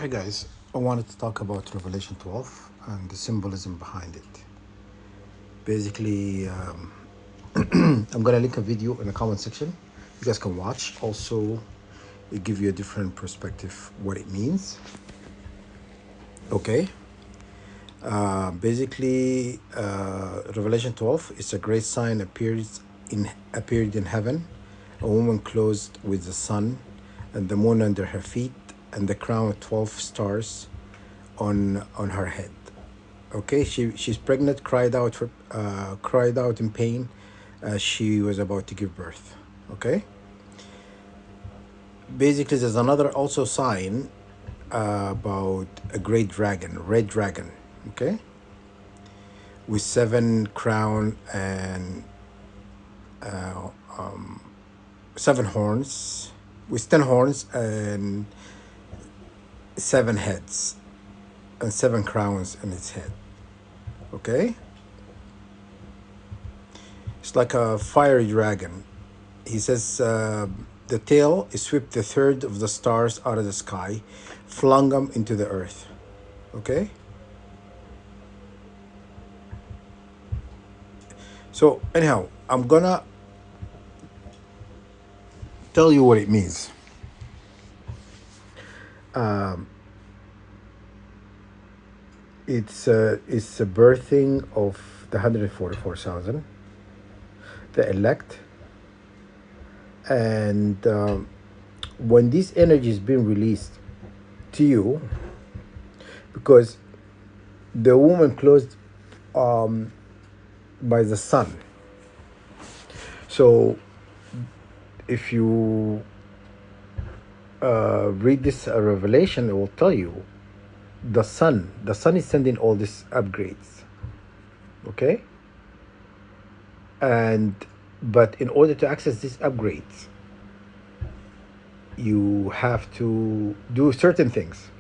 Hey guys, I wanted to talk about Revelation 12 and the symbolism behind it. Basically, I'm gonna link a video in the comment section. You guys can watch. Also, it give you a different perspective what it means. Okay. Revelation 12 is a great sign appeared in heaven, a woman clothed with the sun and the moon under her feet, and the crown of 12 stars on her head. Okay, she's pregnant, cried out in pain as she was about to give birth. Okay, basically there's another also sign about a great dragon, red dragon. Okay, with seven crown and seven horns, with 10 horns and seven heads and seven crowns in its head. Okay, it's like a fiery dragon. He says the tail swept a third of the stars out of the sky, flung them into the earth. Okay, so anyhow, I'm gonna tell you what it means. It's a birthing of the 144,000, the elect, and when this energy is being released to you, because the woman closed by the sun. So if you read this revelation, it will tell you the sun is sending all these upgrades. Okay, but in order to access these upgrades, you have to do certain things.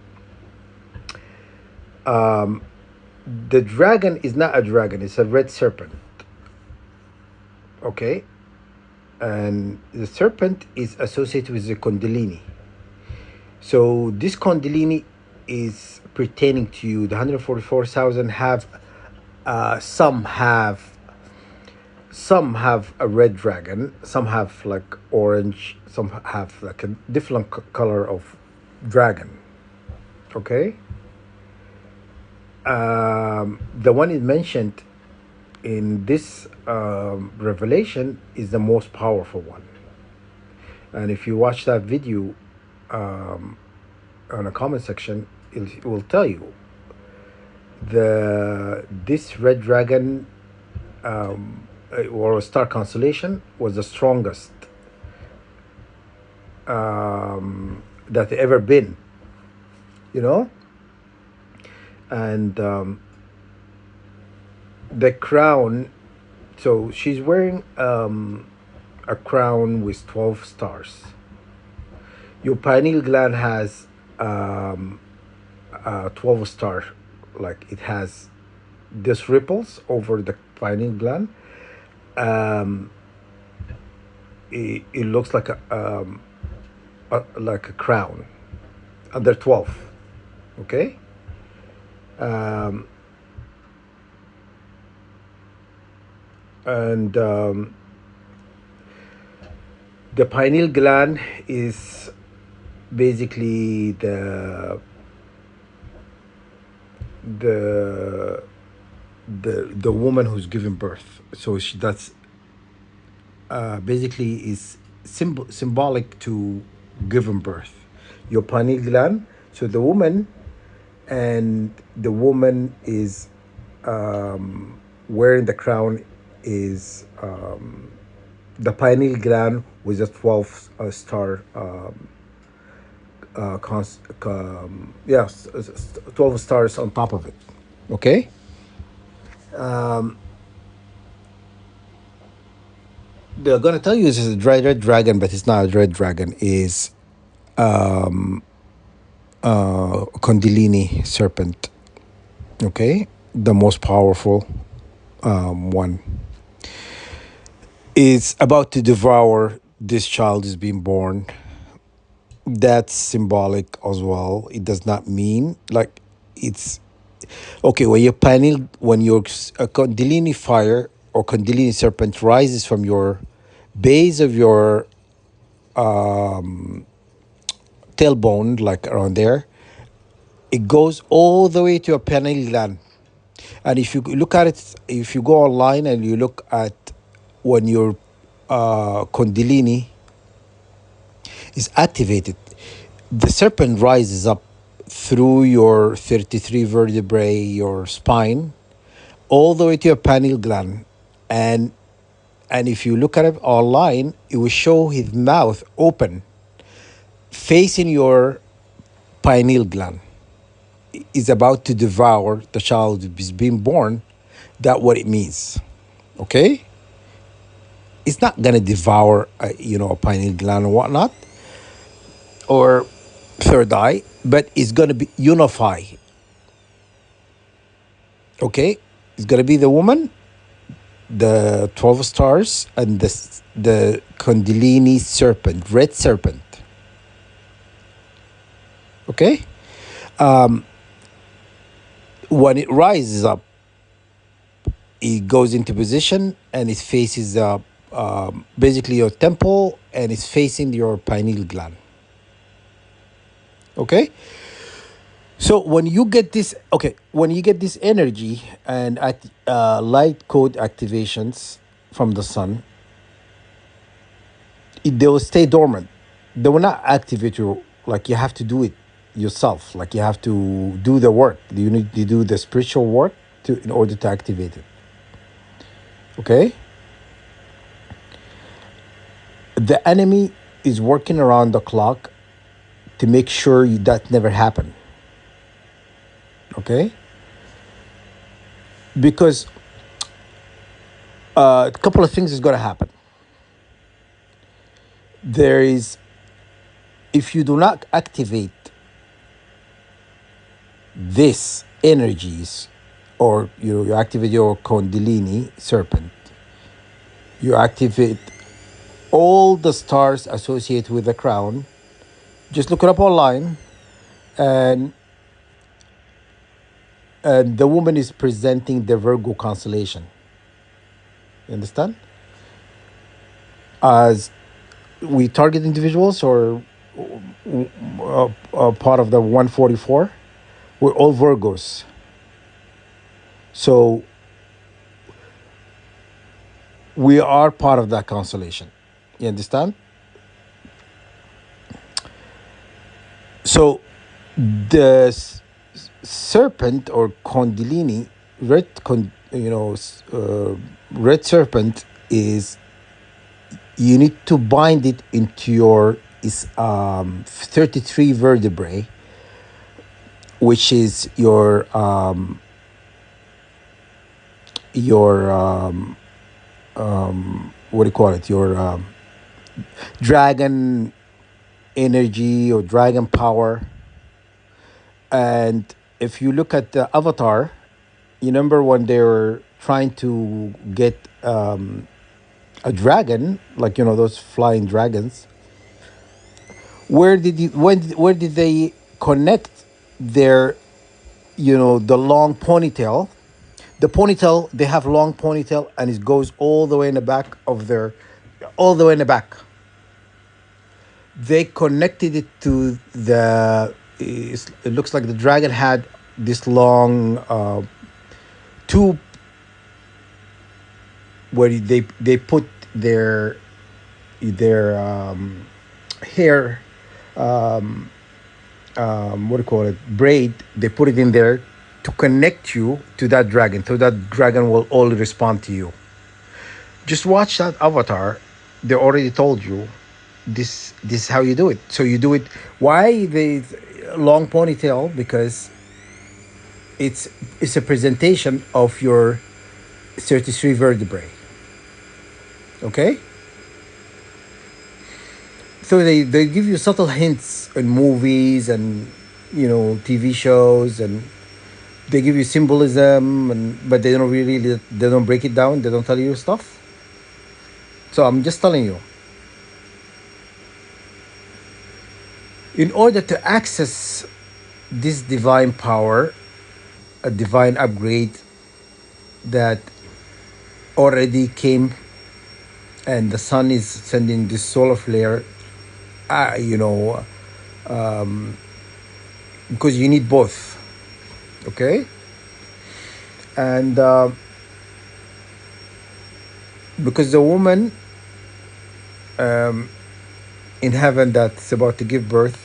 The dragon is not a dragon, it's a red serpent. Okay, and the serpent is associated with the Kundalini. So this Kundalini is pertaining to you. The 144,000 have some have a red dragon, some have like orange, some have like a different color of dragon. Okay, the one is mentioned in this revelation is the most powerful one. And if you watch that video on a comment section, it will tell you this red dragon or a star constellation was the strongest that ever been, and the crown. So she's wearing a crown with 12 stars. Your pineal gland has 12 star, like it has this ripples over the pineal gland. It looks like a crown under 12. Okay, and the pineal gland is basically the woman who's giving birth. So that's basically is symbolic to giving birth. Your pineal gland. So the woman is wearing the crown is the pineal gland with a 12 star 12 stars on top of it. Okay, they're gonna tell you this is a red dragon, but it's not a red dragon. Is Kundalini serpent. Okay, the most powerful one is about to devour. This child is being born, That's symbolic as well. It does not mean like it's okay. When your a Kundalini fire or Kundalini serpent rises from your base of your tailbone, like around there, it goes all the way to your pineal gland. And if you look at it, if you go online and you look at when your Kundalini is activated, the serpent rises up through your 33 vertebrae, your spine, all the way to your pineal gland. And and if you look at it online, it will show his mouth open, facing your pineal gland. Is about to devour the child who is being born. That what it means. Okay, it's not gonna devour, a pineal gland or whatnot, or third eye, but it's gonna be unify. Okay, it's gonna be the woman, the 12 stars, and the Kundalini serpent, red serpent. Okay, when it rises up, it goes into position and it faces basically your temple, and it's facing your pineal gland. Okay, so when you get this energy and light code activations from the sun, they will stay dormant. They will not activate you. Like, you have to do it yourself. Like, you have to do the work. You need to do the spiritual work in order to activate it. Okay, the enemy is working around the clock to make sure that never happen. Okay, because a couple of things is going to happen. There is, if you do not activate this energies, or you activate your Kundalini serpent, you activate all the stars associated with the crown. Just look it up online, and the woman is presenting the Virgo constellation. You understand? As we target individuals, or part of the 144, we're all Virgos. So we are part of that constellation. You understand? So the serpent or Kundalini, red serpent is, you need to bind it into your 33 vertebrae, which is your what do you call it, your dragon energy or dragon power. And if you look at the Avatar, you remember when they were trying to get a dragon, like, those flying dragons. Where did they connect their, the long ponytail? The ponytail, they have long ponytail, and it goes all the way in the back of all the way in the back. They connected it to it looks like the dragon had this long tube where they put their hair, what do you call it, braid. They put it in there to connect you to that dragon, so that dragon will only respond to you. Just watch that Avatar. They already told you this is how you do it. So you do it. Why the long ponytail? Because it's a presentation of your 33 vertebrae. Okay, so they give you subtle hints in movies and TV shows, and they give you symbolism, but they don't break it down. They don't tell you stuff. So I'm just telling you. In order to access this divine power, a divine upgrade that already came, and the sun is sending this solar flare, you know, because you need both, okay? And because the woman in heaven that's about to give birth,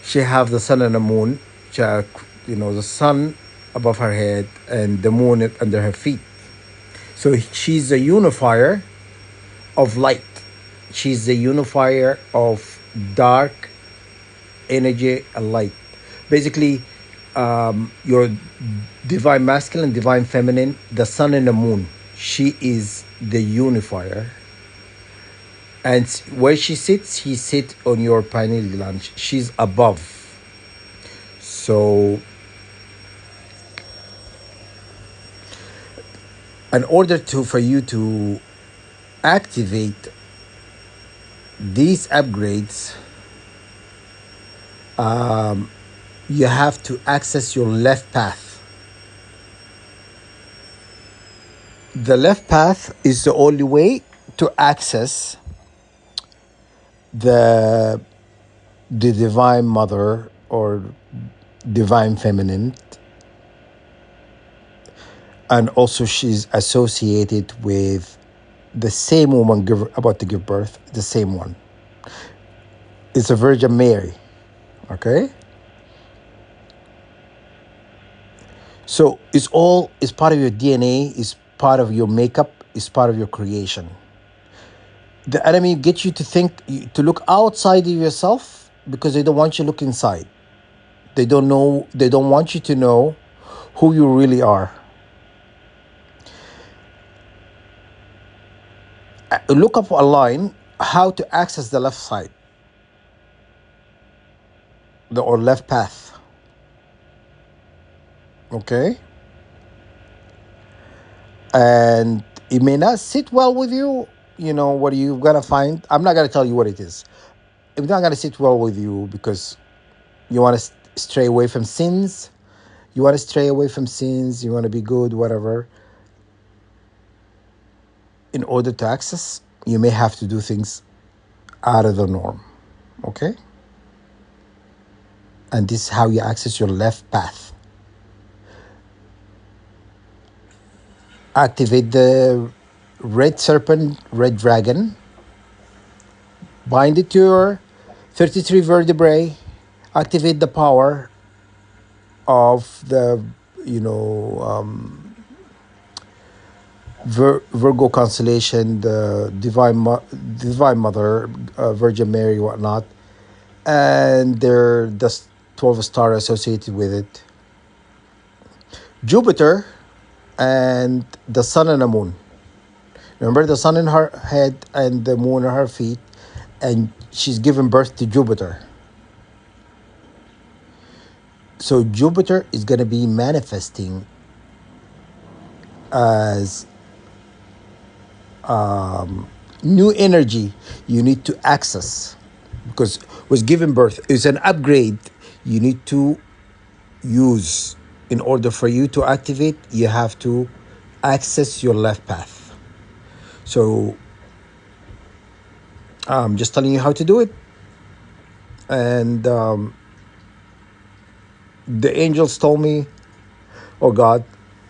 she have the sun and the moon, she have, the sun above her head and the moon under her feet. So she's a unifier of light. She's the unifier of dark energy and light. Basically, your divine masculine, divine feminine, the sun and the moon. She is the unifier. And where she sits, he sits on your pineal gland. She's above. So, in order for you to activate these upgrades, you have to access your left path. The left path is the only way to access the divine mother or divine feminine, and also she's associated with the same woman about to give birth, the same one. It's a Virgin Mary, okay? So it's part of your DNA, it's part of your makeup, it's part of your creation. The enemy gets you to think, to look outside of yourself because they don't want you to look inside. They don't want you to know who you really are. Look up online how to access the left side, or left path. Okay? And it may not sit well with you. What you're gonna find. I'm not gonna tell you what it is. It's not gonna sit well with you because you want to stray away from sins. You want to be good, whatever. In order to access, you may have to do things out of the norm. Okay? And this is how you access your left path. Activate the red serpent, red dragon. Bind it to your 33 vertebrae. Activate the power of the, Virgo constellation, the divine mother, Virgin Mary, whatnot. And the 12 stars associated with it. Jupiter and the sun and the moon. Remember, the sun in her head and the moon in her feet, and she's given birth to Jupiter. So Jupiter is going to be manifesting as new energy you need to access, because was given birth is an upgrade you need to use. In order for you to activate, you have to access your left path. So I'm just telling you how to do it. And the angels told me, or God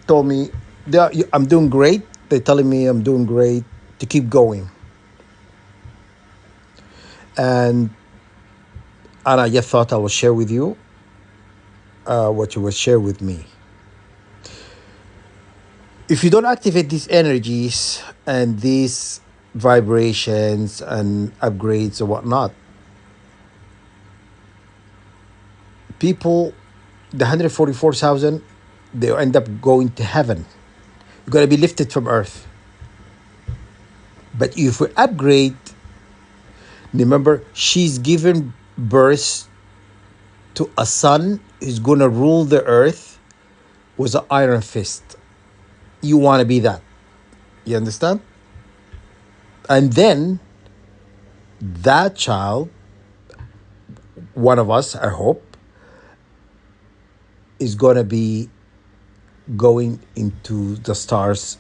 told me, I'm doing great. They're telling me I'm doing great, to keep going. And I just thought I will share with you what you will share with me. If you don't activate these energies and these vibrations and upgrades or whatnot, people, the 144,000, they'll end up going to heaven. You're going to be lifted from earth. But if we upgrade, remember, she's given birth to a son who's going to rule the earth with an iron fist. You want to be that. You understand? And then that child one of us, I hope, is going to be going into the stars,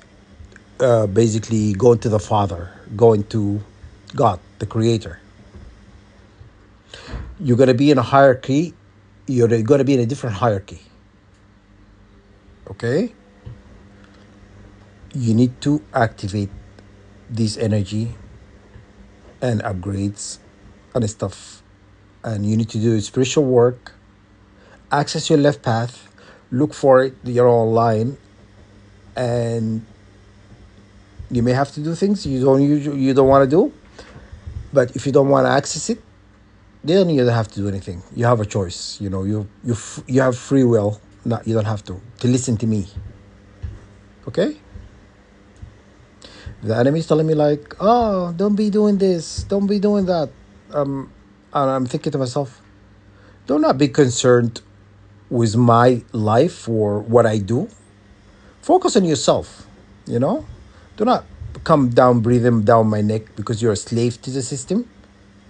basically going to the Father, going to God, the Creator. You're going to be in a hierarchy. You're going to be in a different hierarchy. Okay? You need to activate this energy and upgrades and stuff. And you need to do spiritual work, access your left path, look for it, you're online, and you may have to do things you don't want to do. But if you don't want to access it, then you don't have to do anything. You have a choice. You have free will. No, you don't have to listen to me. Okay? The enemy is telling me like, oh, don't be doing this, don't be doing that. And I'm thinking to myself, do not be concerned with my life or what I do. Focus on yourself. Do not come down, breathing down my neck because you're a slave to the system.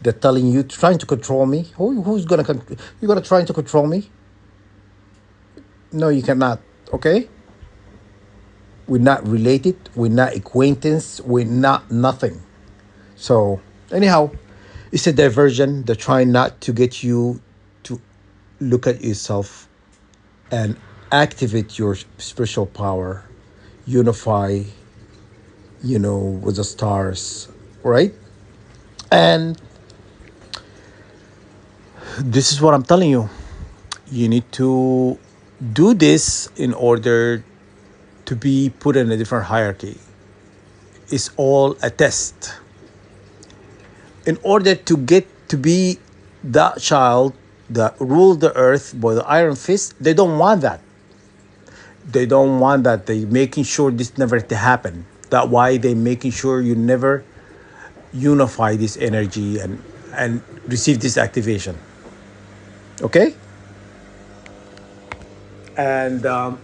They're telling you, trying to control me. Who's you're gonna try to control me? No, you cannot. Okay? We're not related. We're not acquaintance. We're not nothing. So anyhow, it's a diversion. They're trying not to get you to look at yourself and activate your spiritual power, unify, with the stars, right? And this is what I'm telling you. You need to do this in order to be put in a different hierarchy. It's all a test. In order to get to be that child that rule the earth by the iron fist, they don't want that. They don't want that. They're making sure this never to happen. That's why they're making sure you never unify this energy and receive this activation. Okay? And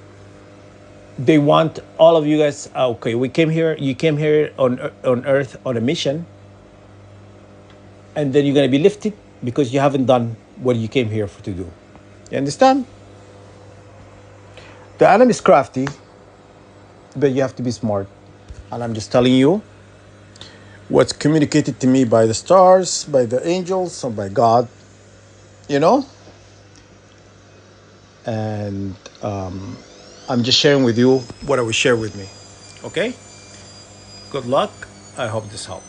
they want all of you guys. Okay, we came here. You came here on Earth on a mission, and then you're gonna be lifted because you haven't done what you came here to do. You understand? The enemy is crafty, but you have to be smart. And I'm just telling you what's communicated to me by the stars, by the angels, or by God. And I'm just sharing with you what I will share with me. Okay? Good luck. I hope this helped.